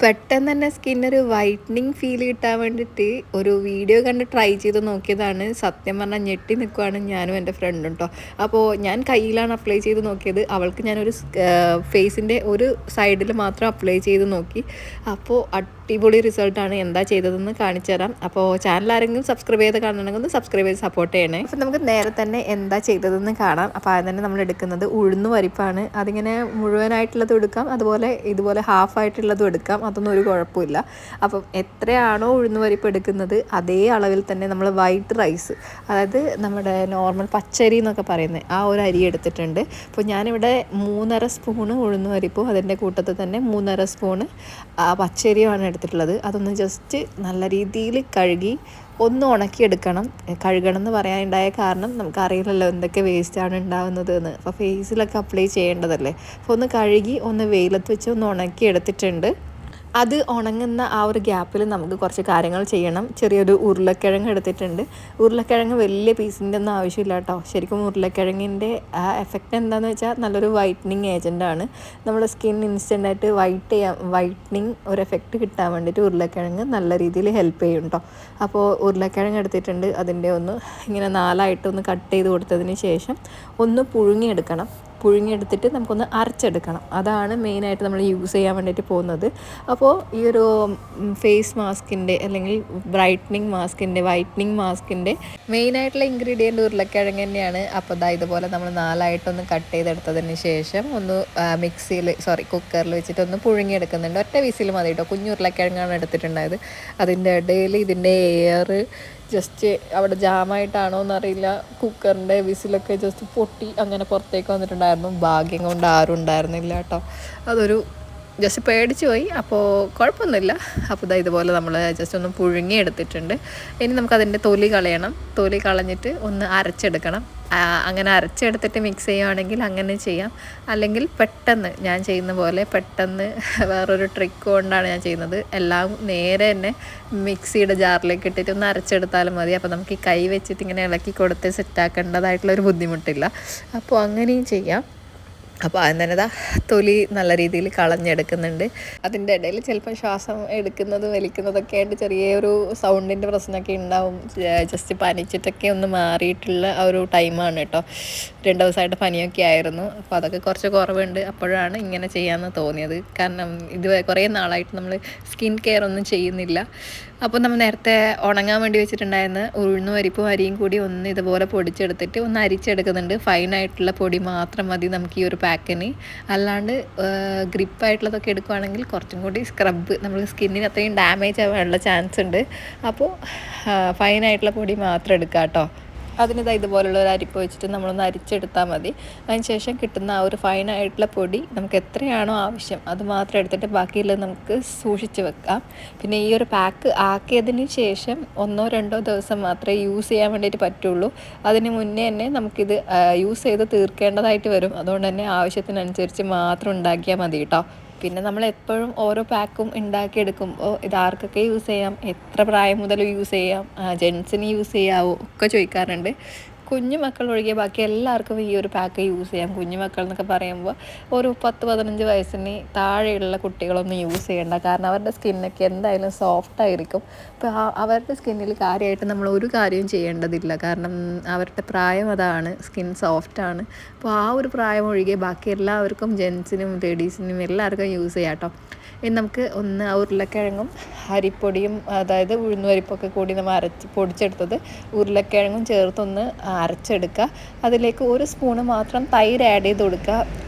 പെട്ടെന്ന് തന്നെ സ്കിന്നൊരു whitening feel കിട്ടാൻ വേണ്ടിയിട്ട് ഒരു വീഡിയോ കണ്ട് ട്രൈ ചെയ്ത് നോക്കിയതാണ്. സത്യം പറഞ്ഞാൽ ഞെട്ടി നിൽക്കുവാണ് ഞാനും എൻ്റെ ഫ്രണ്ടും കേട്ടോ. അപ്പോൾ ഞാൻ കയ്യിലാണ് അപ്ലൈ ചെയ്ത് നോക്കിയത്. അവൾക്ക് ഞാനൊരു ഫേസിൻ്റെ ഒരു സൈഡിൽ മാത്രം അപ്ലൈ ചെയ്ത് നോക്കി. അപ്പോൾ അടിപൊളി റിസൾട്ടാണ്. എന്താ ചെയ്തതെന്ന് കാണിച്ചു തരാം. അപ്പോൾ ചാനൽ ആരെങ്കിലും സബ്സ്ക്രൈബ് ചെയ്ത് കാണണമെങ്കിൽ ഒന്ന് സബ്സ്ക്രൈബ് ചെയ്ത് സപ്പോർട്ട് ചെയ്യണേ. അപ്പോൾ നമുക്ക് നേരെ തന്നെ എന്താ ചെയ്തതെന്ന് കാണാം. അപ്പോൾ ആദ്യം തന്നെ നമ്മൾ എടുക്കുന്നത് ഉഴുന്ന് പരിപ്പാണ്. അതിങ്ങനെ മുഴുവനായിട്ടുള്ളതും എടുക്കാം, അതുപോലെ ഇതുപോലെ ഹാഫായിട്ടുള്ളതും എടുക്കാം. അതൊന്നും ഒരു കുഴപ്പമില്ല. അപ്പം എത്രയാണോ ഉഴുന്ന് പരിപ്പ് എടുക്കുന്നത് അതേ അളവിൽ തന്നെ നമ്മൾ വൈറ്റ് റൈസ്, അതായത് നമ്മുടെ നോർമൽ പച്ചരി എന്നൊക്കെ പറയുന്നത്, ആ ഒരു അരി എടുത്തിട്ടുണ്ട്. അപ്പോൾ ഞാനിവിടെ 3.5 സ്പൂണ് ഉഴുന്ന് പരിപ്പും അതിൻ്റെ കൂട്ടത്തിൽ തന്നെ 3.5 സ്പൂണ് പച്ചരിയുമാണ് എടുത്തിട്ടുള്ളത്. അതൊന്ന് ജസ്റ്റ് നല്ല രീതിയിൽ കഴുകി ഒന്ന് ഉണക്കിയെടുക്കണം. കഴുകണം എന്ന് പറയാനുണ്ടായ കാരണം നമുക്കറിയില്ലല്ലോ എന്തൊക്കെ വേസ്റ്റാണ് ഉണ്ടാകുന്നത് എന്ന്. അപ്പോൾ ഫേസിലൊക്കെ അപ്ലൈ ചെയ്യേണ്ടതല്ലേ. അപ്പോൾ ഒന്ന് കഴുകി ഒന്ന് വെയിലത്ത് വെച്ച് ഒന്ന് ഉണക്കിയെടുത്തിട്ടുണ്ട്. അത് ഉണങ്ങുന്ന ആ ഒരു ഗ്യാപ്പിൽ നമുക്ക് കുറച്ച് കാര്യങ്ങൾ ചെയ്യണം. ചെറിയൊരു ഉരുളക്കിഴങ്ങ് എടുത്തിട്ടുണ്ട്. ഉരുളക്കിഴങ്ങ് വലിയ പീസിൻ്റെ ഒന്നും ആവശ്യമില്ല കേട്ടോ. ശരിക്കും ഉരുളക്കിഴങ്ങിൻ്റെ ആ എഫക്റ്റ് എന്താണെന്ന് വെച്ചാൽ നല്ലൊരു വൈറ്റനിങ് ഏജൻറ്റാണ്. നമ്മുടെ സ്കിൻ ഇൻസ്റ്റൻ്റായിട്ട് വൈറ്റനിങ് ഒരു എഫക്റ്റ് കിട്ടാൻ വേണ്ടിയിട്ട് ഉരുളക്കിഴങ്ങ് നല്ല രീതിയിൽ ഹെൽപ്പ് ചെയ്യും കേട്ടോ. അപ്പോൾ ഉരുളക്കിഴങ്ങ് എടുത്തിട്ടുണ്ട്. അതിൻ്റെ ഒന്ന് ഇങ്ങനെ 4ആയിട്ടൊന്ന് കട്ട് ചെയ്ത് കൊടുത്തതിന് ശേഷം ഒന്ന് പുഴുങ്ങിയെടുക്കണം. പുഴുങ്ങിയെടുത്തിട്ട് നമുക്കൊന്ന് അരച്ചെടുക്കണം. അതാണ് മെയിനായിട്ട് നമ്മൾ യൂസ് ചെയ്യാൻ വേണ്ടിയിട്ട് പോകുന്നത്. അപ്പോൾ ഈ ഒരു ഫേസ് മാസ്കിൻ്റെ അല്ലെങ്കിൽ വൈറ്റനിങ് മാസ്കിൻ്റെ മെയിനായിട്ടുള്ള ഇൻഗ്രീഡിയൻറ്റ് ഉരുളക്കിഴങ്ങ് തന്നെയാണ്. അപ്പോൾ ഇതുപോലെ നമ്മൾ 4ആയിട്ടൊന്ന് കട്ട് ചെയ്തെടുത്തതിന് ശേഷം ഒന്ന് കുക്കറിൽ വെച്ചിട്ട് ഒന്ന് പുഴുങ്ങിയെടുക്കുന്നുണ്ട്. ഒറ്റ വിസിൽ മതി കേട്ടോ. കുഞ്ഞു ഉരുളക്കിഴങ്ങാണ് എടുത്തിട്ടുണ്ടായത്. അതിൻ്റെ ഇടയിൽ ഇതിൻ്റെ എയർ ജസ്റ്റ് അവിടെ ജാമായിട്ടാണോ എന്നറിയില്ല, കുക്കറിൻ്റെ വിസിലൊക്കെ ജസ്റ്റ് പൊട്ടി അങ്ങനെ പുറത്തേക്ക് വന്നിട്ടുണ്ടായിരുന്നു. ഭാഗ്യം കൊണ്ട് ആരും ഉണ്ടായിരുന്നില്ല കേട്ടോ. അതൊരു ജസ്റ്റ് പേടിച്ച് പോയി. അപ്പോൾ കുഴപ്പമൊന്നുമില്ല. അപ്പോൾ ഇതുപോലെ നമ്മൾ ജസ്റ്റ് ഒന്ന് പുഴുങ്ങി എടുത്തിട്ടുണ്ട്. ഇനി നമുക്കതിൻ്റെ തൊലി കളയണം. തൊലി കളഞ്ഞിട്ട് ഒന്ന് അരച്ചെടുക്കണം. അങ്ങനെ അരച്ചെടുത്തിട്ട് മിക്സ് ചെയ്യുകയാണെങ്കിൽ അങ്ങനെ ചെയ്യാം. അല്ലെങ്കിൽ പെട്ടെന്ന് ഞാൻ ചെയ്യുന്ന പോലെ പെട്ടെന്ന് വേറൊരു ട്രിക്ക് കൊണ്ടാണ് ഞാൻ ചെയ്യുന്നത്. എല്ലാം നേരെ തന്നെ മിക്സിയുടെ ജാറിലേക്ക് ഇട്ടിട്ട് ഒന്ന് അരച്ചെടുത്താലും മതി. അപ്പോൾ നമുക്ക് ഈ കൈ വെച്ചിട്ട് ഇങ്ങനെ ഇളക്കി കൊടുത്ത് സെറ്റാക്കേണ്ടതായിട്ടുള്ളൊരു ബുദ്ധിമുട്ടില്ല. അപ്പോൾ അങ്ങനെയും ചെയ്യാം. അപ്പോൾ അതിന് തന്നെ തൊലി നല്ല രീതിയിൽ കളഞ്ഞെടുക്കുന്നുണ്ട്. അതിൻ്റെ ഇടയിൽ ചിലപ്പോൾ ശ്വാസം എടുക്കുന്നതും വലിക്കുന്നതൊക്കെ ആയിട്ട് ചെറിയൊരു സൗണ്ടിൻ്റെ പ്രശ്നമൊക്കെ ഉണ്ടാവും. ജസ്റ്റ് പനിച്ചിട്ടൊക്കെ ഒന്ന് മാറിയിട്ടുള്ള ആ ഒരു ടൈമാണ് കേട്ടോ. 2 ദിവസമായിട്ട് പനിയൊക്കെ ആയിരുന്നു. അപ്പോൾ അതൊക്കെ കുറച്ച് കുറവുണ്ട്. അപ്പോഴാണ് ഇങ്ങനെ ചെയ്യാമെന്ന് തോന്നിയത്. കാരണം ഇത് കുറേ നാളായിട്ട് നമ്മൾ സ്കിൻ കെയർ ഒന്നും ചെയ്യുന്നില്ല. അപ്പോൾ നമ്മൾ നേരത്തെ ഉണങ്ങാൻ വേണ്ടി വെച്ചിട്ടുണ്ടായിരുന്ന ഉഴുന്ന് പരിപ്പും അരിയും കൂടി ഒന്ന് ഇതുപോലെ പൊടിച്ചെടുത്തിട്ട് ഒന്ന് അരിച്ചെടുക്കുന്നുണ്ട്. ഫൈനായിട്ടുള്ള പൊടി മാത്രം മതി നമുക്ക് ഈ ഒരു പാക്കിന്. അല്ലാണ്ട് ഗ്രിപ്പായിട്ടുള്ളതൊക്കെ എടുക്കുകയാണെങ്കിൽ കുറച്ചും കൂടി സ്ക്രബ് നമ്മൾ സ്കിന്നിന് അത്രയും ഡാമേജ് ആവാനുള്ള ചാൻസ് ഉണ്ട്. അപ്പോൾ ഫൈനായിട്ടുള്ള പൊടി മാത്രം എടുക്കാം കേട്ടോ. ഇതുപോലുള്ള ഒരു അരിപ്പ് വെച്ചിട്ട് നമ്മളൊന്ന് അരിച്ചെടുത്താൽ മതി. അതിന് ശേഷം കിട്ടുന്ന ആ ഒരു ഫൈനായിട്ടുള്ള പൊടി നമുക്ക് എത്രയാണോ ആവശ്യം അത് മാത്രം എടുത്തിട്ട് ബാക്കിയുള്ളത് നമുക്ക് സൂക്ഷിച്ച് വെക്കാം. പിന്നെ ഈ ഒരു പാക്ക് ആക്കിയതിന് ശേഷം 1-2 ദിവസം മാത്രമേ യൂസ് ചെയ്യാൻ വേണ്ടിയിട്ട് പറ്റുള്ളൂ. അതിന് മുന്നേ തന്നെ നമുക്കിത് യൂസ് ചെയ്ത് തീർക്കേണ്ടതായിട്ട് വരും. അതുകൊണ്ട് തന്നെ ആവശ്യത്തിനനുസരിച്ച് മാത്രം ഉണ്ടാക്കിയാൽ മതി കേട്ടോ. പിന്നെ നമ്മൾ എപ്പോഴും ഓരോ പാക്കും ഉണ്ടാക്കിയെടുക്കുമ്പോൾ ഇതാർക്കൊക്കെ യൂസ് ചെയ്യാം, എത്ര പ്രായം മുതൽ യൂസ് ചെയ്യാം, ജെൻസിന് യൂസ് ചെയ്യാവോ ഒക്കെ ചോദിക്കാറുണ്ട്. കുഞ്ഞു മക്കൾ ഒഴികെ ബാക്കി എല്ലാവർക്കും ഈ ഒരു പാക്ക് യൂസ് ചെയ്യാം. കുഞ്ഞു മക്കൾ എന്നൊക്കെ പറയുമ്പോൾ ഒരു 10-15 വയസ്സിന് താഴെയുള്ള കുട്ടികളൊന്നും യൂസ് ചെയ്യേണ്ട. കാരണം അവരുടെ സ്കിന്നൊക്കെ എന്തായാലും സോഫ്റ്റ് ആയിരിക്കും. അപ്പോൾ അവരുടെ സ്കിന്നിൽ കാര്യമായിട്ട് നമ്മൾ ഒരു കാര്യവും ചെയ്യേണ്ടതില്ല. കാരണം അവരുടെ പ്രായം അതാണ്, സ്കിൻ സോഫ്റ്റാണ്. അപ്പോൾ ആ ഒരു പ്രായം ഒഴികെ ബാക്കി എല്ലാവർക്കും, ജെൻസിനും ലേഡീസിനും എല്ലാവർക്കും യൂസ് ചെയ്യാം കേട്ടോ. ഇനി നമുക്ക് ഒന്ന് ഉരുളക്കിഴങ്ങും അരിപ്പൊടിയും, അതായത് ഉഴുന്നുപരിപ്പൊക്കെ കൂടി നമ്മൾ പൊടിച്ചെടുത്തത് ഉരുളക്കിഴങ്ങും ചേർത്തൊന്ന് അരച്ചെടുക്കുക. അതിലേക്ക് 1 സ്പൂണ് മാത്രം തൈര് ആഡ് ചെയ്ത് കൊടുക്കുക.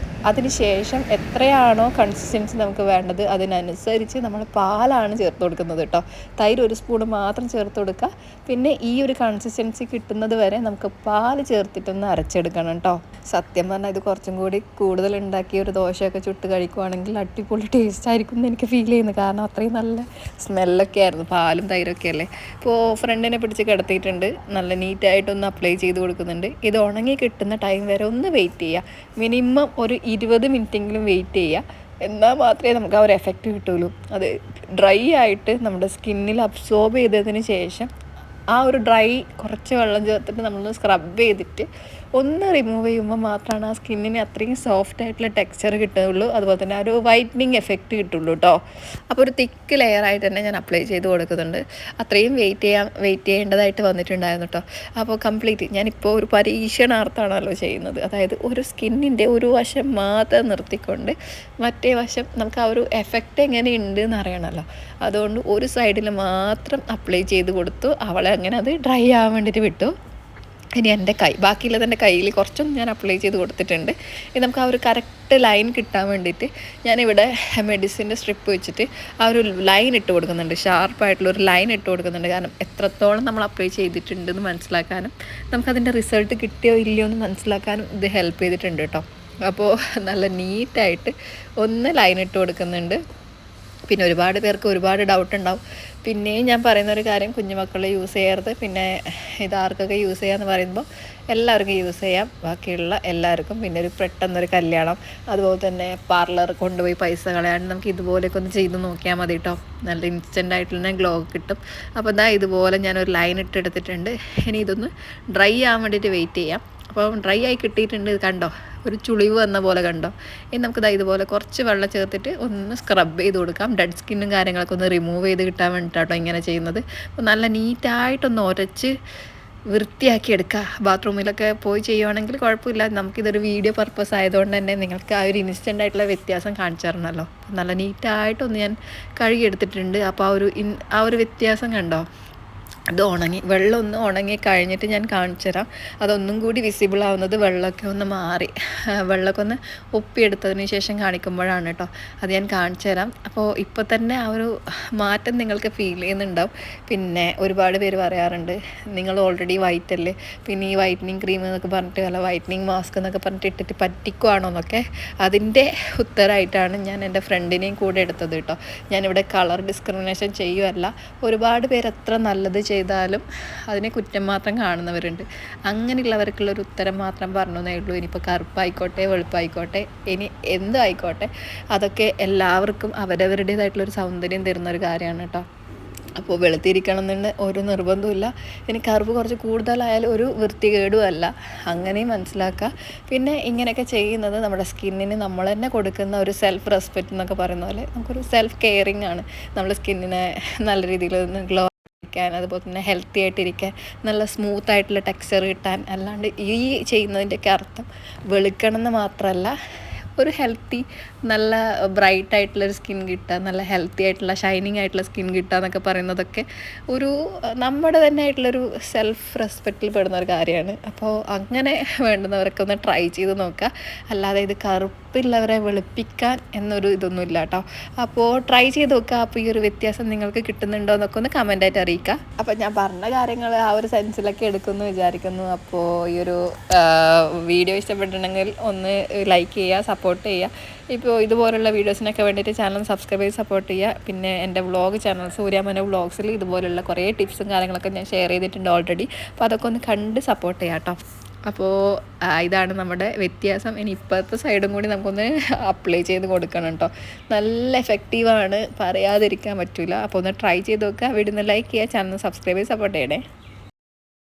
അതിനുശേഷം എത്രയാണോ കൺസിസ്റ്റൻസി നമുക്ക് വേണ്ടത് അതിനനുസരിച്ച് നമ്മൾ പാലാണ് ചേർത്ത് കൊടുക്കുന്നത് കേട്ടോ. തൈര് 1 സ്പൂൺ മാത്രം ചേർത്ത് കൊടുക്കുക. പിന്നെ ഈ ഒരു കൺസിസ്റ്റൻസി കിട്ടുന്നത് വരെ നമുക്ക് പാല് ചേർത്തിട്ടൊന്ന് അരച്ചെടുക്കണം കേട്ടോ. സത്യം പറഞ്ഞാൽ ഇത് കുറച്ചും കൂടി കൂടുതൽ ഉണ്ടാക്കി ഒരു ദോശയൊക്കെ ചുട്ട് കഴിക്കുവാണെങ്കിൽ അടിപൊളി ടേസ്റ്റ് ആയിരിക്കും എന്ന് എനിക്ക് ഫീൽ ചെയ്യുന്നു. കാരണം അത്രയും നല്ല സ്മെല്ലൊക്കെ ആയിരുന്നു, പാലും തൈരൊക്കെ അല്ലേ. ഇപ്പോൾ ഫ്രണ്ടിനെ പിടിച്ച് കിടത്തിയിട്ടുണ്ട്. നല്ല നീറ്റായിട്ടൊന്ന് അപ്ലൈ ചെയ്ത് കൊടുക്കുന്നുണ്ട്. ഇത് ഉണങ്ങി കിട്ടുന്ന ടൈം വരെ ഒന്ന് വെയിറ്റ് ചെയ്യുക. മിനിമം ഒരു 20 മിനിറ്റെങ്കിലും വെയിറ്റ് ചെയ്യുക. എന്നാൽ മാത്രമേ നമുക്ക് ആ ഒരു എഫക്റ്റ് കിട്ടുള്ളൂ. അത് ഡ്രൈ ആയിട്ട് നമ്മുടെ സ്കിന്നിൽ അബ്സോർബ് ചെയ്തതിന് ശേഷം ആ ഒരു കുറച്ച് വെള്ളം ചേർത്തിട്ട് നമ്മൾ സ്ക്രബ് ചെയ്തിട്ട് ഒന്ന് റിമൂവ് ചെയ്യുമ്പോൾ മാത്രമാണ് ആ സ്കിന്നിന് അത്രയും സോഫ്റ്റ് ആയിട്ടുള്ള ടെക്സ്ചർ കിട്ടുകയുള്ളൂ, അതുപോലെ തന്നെ ഒരു വൈറ്റനിങ് എഫക്റ്റ് കിട്ടുള്ളൂ കേട്ടോ. അപ്പോൾ ഒരു തിക്ക് ലെയറായിട്ട് തന്നെ ഞാൻ അപ്ലൈ ചെയ്ത് കൊടുക്കുന്നുണ്ട്. അത്രയും വെയിറ്റ് ചെയ്യേണ്ടതായിട്ട് വന്നിട്ടുണ്ടായിരുന്നു കേട്ടോ. അപ്പോൾ കംപ്ലീറ്റ് ഞാനിപ്പോൾ ഒരു പരീക്ഷണാർത്ഥമാണല്ലോ ചെയ്യുന്നത്. അതായത് ഒരു സ്കിന്നിൻ്റെ ഒരു വശം മാത്രം നിർത്തിക്കൊണ്ട് മറ്റേ വശം നമുക്ക് ആ ഒരു എഫക്റ്റ് എങ്ങനെയുണ്ട് എന്ന് അറിയണമല്ലോ. അതുകൊണ്ട് ഒരു സൈഡിൽ മാത്രം അപ്ലൈ ചെയ്ത് കൊടുത്തു. അവളെ അങ്ങനെ അത് ഡ്രൈ ആവാൻ വേണ്ടിയിട്ട് വിട്ടു. ഇനി എൻ്റെ ബാക്കിയുള്ളത് എൻ്റെ കയ്യിൽ കുറച്ചും ഞാൻ അപ്ലൈ ചെയ്ത് കൊടുത്തിട്ടുണ്ട്. ഇനി നമുക്ക് ആ ഒരു കറക്റ്റ് ലൈൻ കിട്ടാൻ വേണ്ടിയിട്ട് ഞാനിവിടെ മെഡിസിൻ്റെ സ്ട്രിപ്പ് വെച്ചിട്ട് ആ ഒരു ലൈൻ ഇട്ട് കൊടുക്കുന്നുണ്ട്, ഷാർപ്പായിട്ടുള്ളൊരു ലൈൻ ഇട്ട് കൊടുക്കുന്നുണ്ട്. കാരണം എത്രത്തോളം നമ്മൾ അപ്ലൈ ചെയ്തിട്ടുണ്ടെന്ന് മനസ്സിലാക്കാനും നമുക്കതിൻ്റെ റിസൾട്ട് കിട്ടിയോ ഇല്ലയോ എന്ന് മനസ്സിലാക്കാനും ഇത് ഹെൽപ്പ് ചെയ്തിട്ടുണ്ട് കേട്ടോ. അപ്പോൾ നല്ല നീറ്റായിട്ട് ഒന്ന് ലൈൻ ഇട്ട് കൊടുക്കുന്നുണ്ട്. പിന്നെ ഒരുപാട് പേർക്ക് ഒരുപാട് ഡൗട്ട് ഉണ്ടാവും. പിന്നെയും ഞാൻ പറയുന്നൊരു കാര്യം, കുഞ്ഞുമക്കൾ യൂസ് ചെയ്യരുത്. പിന്നെ ഇതാർക്കൊക്കെ യൂസ് ചെയ്യാമെന്ന് പറയുമ്പോൾ എല്ലാവർക്കും യൂസ് ചെയ്യാം, ബാക്കിയുള്ള എല്ലാവർക്കും. പിന്നെ ഒരു പെട്ടെന്നൊരു കല്യാണം, അതുപോലെ തന്നെ പാർലർ കൊണ്ടുപോയി പൈസ കളയാണ്ട് നമുക്ക് ഇതുപോലെയൊക്കെ ഒന്ന് ചെയ്ത് നോക്കിയാൽ മതി കേട്ടോ. നല്ല ഇൻസ്റ്റൻ്റ് ആയിട്ട് തന്നെ ഗ്ലോ കിട്ടും. അപ്പോൾ ഇതാ ഇതുപോലെ ഞാനൊരു ലൈൻ ഇട്ടെടുത്തിട്ടുണ്ട്. ഇനി ഇതൊന്ന് ഡ്രൈ ആവാൻ വേണ്ടിയിട്ട് വെയിറ്റ് ചെയ്യാം. അപ്പോൾ ഡ്രൈ ആയി കിട്ടിയിട്ടുണ്ട്. കണ്ടോ, ഒരു ചുളിവ് വന്ന പോലെ കണ്ടോ. ഇനി നമുക്കിതാ ഇതുപോലെ കുറച്ച് വെള്ളം ചേർത്തിട്ട് ഒന്ന് സ്ക്രബ് ചെയ്ത് കൊടുക്കാം. ഡെഡ് സ്കിന്നും കാര്യങ്ങളൊക്കെ ഒന്ന് റിമൂവ് ചെയ്ത് കിട്ടാൻ വേണ്ടിയിട്ടാട്ടോ ഇങ്ങനെ ചെയ്യുന്നത്. അപ്പോൾ നല്ല നീറ്റായിട്ടൊന്ന് ഉരച്ച് വൃത്തിയാക്കി എടുക്കുക. ബാത്റൂമിലൊക്കെ പോയി ചെയ്യുവാണെങ്കിൽ കുഴപ്പമില്ല. നമുക്കിതൊരു വീഡിയോ പർപ്പസ് ആയതുകൊണ്ട് തന്നെ നിങ്ങൾക്ക് ആ ഒരു ഇൻസ്റ്റൻ്റ് ആയിട്ടുള്ള വ്യത്യാസം കാണിച്ചു തരണമല്ലോ. നല്ല നീറ്റായിട്ടൊന്ന് ഞാൻ കഴുകിയെടുത്തിട്ടുണ്ട്. അപ്പോൾ ആ ഒരു വ്യത്യാസം കണ്ടോ. അത് വെള്ളം ഒന്ന് ഉണങ്ങി കഴിഞ്ഞിട്ട് ഞാൻ കാണിച്ചു തരാം. അതൊന്നും കൂടി വിസിബിൾ ആവുന്നത് വെള്ളമൊക്കെ ഒന്ന് മാറി, വെള്ളമൊക്കെ ഒന്ന് ഒപ്പിയെടുത്തതിന് ശേഷം കാണിക്കുമ്പോഴാണ് കേട്ടോ. അത് ഞാൻ കാണിച്ചു തരാം. അപ്പോൾ ഇപ്പോൾ തന്നെ ആ ഒരു മാറ്റം നിങ്ങൾക്ക് ഫീൽ ചെയ്യുന്നുണ്ടാവും. പിന്നെ ഒരുപാട് പേര് പറയാറുണ്ട്, നിങ്ങൾ ഓൾറെഡി വൈറ്റ് അല്ലേ, പിന്നെ ഈ വൈറ്റനിങ് ക്രീം എന്നൊക്കെ പറഞ്ഞിട്ട് അല്ല വൈറ്റനിങ് മാസ്ക് എന്നൊക്കെ പറഞ്ഞിട്ട് ഇട്ടിട്ട് പറ്റിക്കുവാണോ എന്നൊക്കെ. അതിൻ്റെ ഉത്തരമായിട്ടാണ് ഞാൻ എൻ്റെ ഫ്രണ്ടിനെയും കൂടെ എടുത്തത് കേട്ടോ. ഞാനിവിടെ കളർ ഡിസ്ക്രിമിനേഷൻ ചെയ്യുമല്ല. ഒരുപാട് പേര് എത്ര നല്ലത് ചെയ്താലും അതിനെ കുറ്റം മാത്രം കാണുന്നവരുണ്ട്. അങ്ങനെയുള്ളവർക്കുള്ളൊരു ഉത്തരം മാത്രം പറഞ്ഞേ ഉള്ളൂ. ഇനിയിപ്പോൾ കറുപ്പായിക്കോട്ടെ വെളുപ്പായിക്കോട്ടെ ഇനി എന്തും ആയിക്കോട്ടെ, അതൊക്കെ എല്ലാവർക്കും അവരവരുടേതായിട്ടുള്ളൊരു സൗന്ദര്യം തരുന്നൊരു കാര്യമാണ് കേട്ടോ. അപ്പോൾ വെളുത്തിരിക്കണം എന്ന് ഒരു നിർബന്ധമില്ല. ഇനി കറുപ്പ് കുറച്ച് കൂടുതലായാലും ഒരു വൃത്തികേടും അല്ല, അങ്ങനെയും മനസ്സിലാക്കുക. പിന്നെ ഇങ്ങനെയൊക്കെ ചെയ്യുന്നത് നമ്മുടെ സ്കിന്നിന് നമ്മൾ തന്നെ കൊടുക്കുന്ന ഒരു സെൽഫ് റെസ്പെക്റ്റ് എന്നൊക്കെ പറയുന്ന പോലെ നമുക്കൊരു സെൽഫ് കെയറിങ് ആണ്. നമ്മുടെ സ്കിന്നിനെ നല്ല രീതിയിൽ ഒന്ന് ഗ്ലോ ാൻ അതുപോലെ തന്നെ ഹെൽത്തി ആയിട്ടിരിക്കാൻ, നല്ല സ്മൂത്ത് ആയിട്ടുള്ള ടെക്സ്ചർ കിട്ടാൻ. അല്ലാണ്ട് ഈ ചെയ്യുന്നതിൻ്റെയൊക്കെ അർത്ഥം വെളുക്കണം എന്ന് മാത്രമല്ല, ഒരു ഹെൽത്തി നല്ല ബ്രൈറ്റ് ആയിട്ടുള്ളൊരു സ്കിൻ കിട്ടുക, നല്ല ഹെൽത്തി ആയിട്ടുള്ള ഷൈനിങ് ആയിട്ടുള്ള സ്കിൻ കിട്ടുക എന്നൊക്കെ പറയുന്നതൊക്കെ ഒരു നമ്മുടെ തന്നെ ആയിട്ടുള്ളൊരു സെൽഫ് റെസ്പെക്റ്റിൽ പെടുന്ന ഒരു കാര്യമാണ്. അപ്പോൾ അങ്ങനെ വേണ്ടുന്നവരൊക്കെ ഒന്ന് ട്രൈ ചെയ്ത് നോക്കുക. അല്ലാതെ ഇത് കറുപ്പില്ലവരെ വെളുപ്പിക്കാൻ എന്നൊരു ഇതൊന്നും ഇല്ല കേട്ടോ. അപ്പോൾ ട്രൈ ചെയ്ത് നോക്കുക. അപ്പോൾ ഈ ഒരു വ്യത്യാസം നിങ്ങൾക്ക് കിട്ടുന്നുണ്ടോ എന്നൊക്കെ ഒന്ന് കമൻ്റായിട്ട് അറിയിക്കുക. അപ്പോൾ ഞാൻ പറഞ്ഞ കാര്യങ്ങൾ ആ ഒരു സെൻസിലൊക്കെ എടുക്കുമെന്ന് വിചാരിക്കുന്നു. അപ്പോൾ ഈ ഒരു വീഡിയോ ഇഷ്ടപ്പെട്ടിട്ടുണ്ടെങ്കിൽ ഒന്ന് ലൈക്ക് ചെയ്യുക, സപ്പോർട്ട് ചെയ്യുക. ഇപ്പോൾ ഇതുപോലുള്ള വീഡിയോസിനൊക്കെ വേണ്ടിയിട്ട് ചാനൽ സബ്സ്ക്രൈബ് ചെയ്ത് സപ്പോർട്ട് ചെയ്യുക. പിന്നെ എൻ്റെ വ്ളോഗ് ചാനൽ സൂര്യമന വ്ളോഗ്സിൽ ഇതുപോലുള്ള കുറേ ടിപ്സും കാര്യങ്ങളൊക്കെ ഞാൻ ഷെയർ ചെയ്തിട്ടുണ്ട് ഓൾറെഡി. അപ്പോൾ അതൊക്കെ ഒന്ന് കണ്ട് സപ്പോർട്ട് ചെയ്യാം കേട്ടോ. അപ്പോൾ ഇതാണ് നമ്മുടെ വ്യത്യാസം. ഇനി ഇപ്പോഴത്തെ സൈഡും കൂടി നമുക്കൊന്ന് അപ്ലൈ ചെയ്ത് കൊടുക്കണം കേട്ടോ. നല്ല എഫക്റ്റീവാണ്, പറയാതിരിക്കാൻ പറ്റില്ല. അപ്പോൾ ഒന്ന് ട്രൈ ചെയ്ത് നോക്കുക. വീഡിയോ ഒന്ന് ലൈക്ക് ചെയ്യുക, ചാനൽ സബ്സ്ക്രൈബ് ചെയ്ത് സപ്പോർട്ട് ചെയ്യണേ.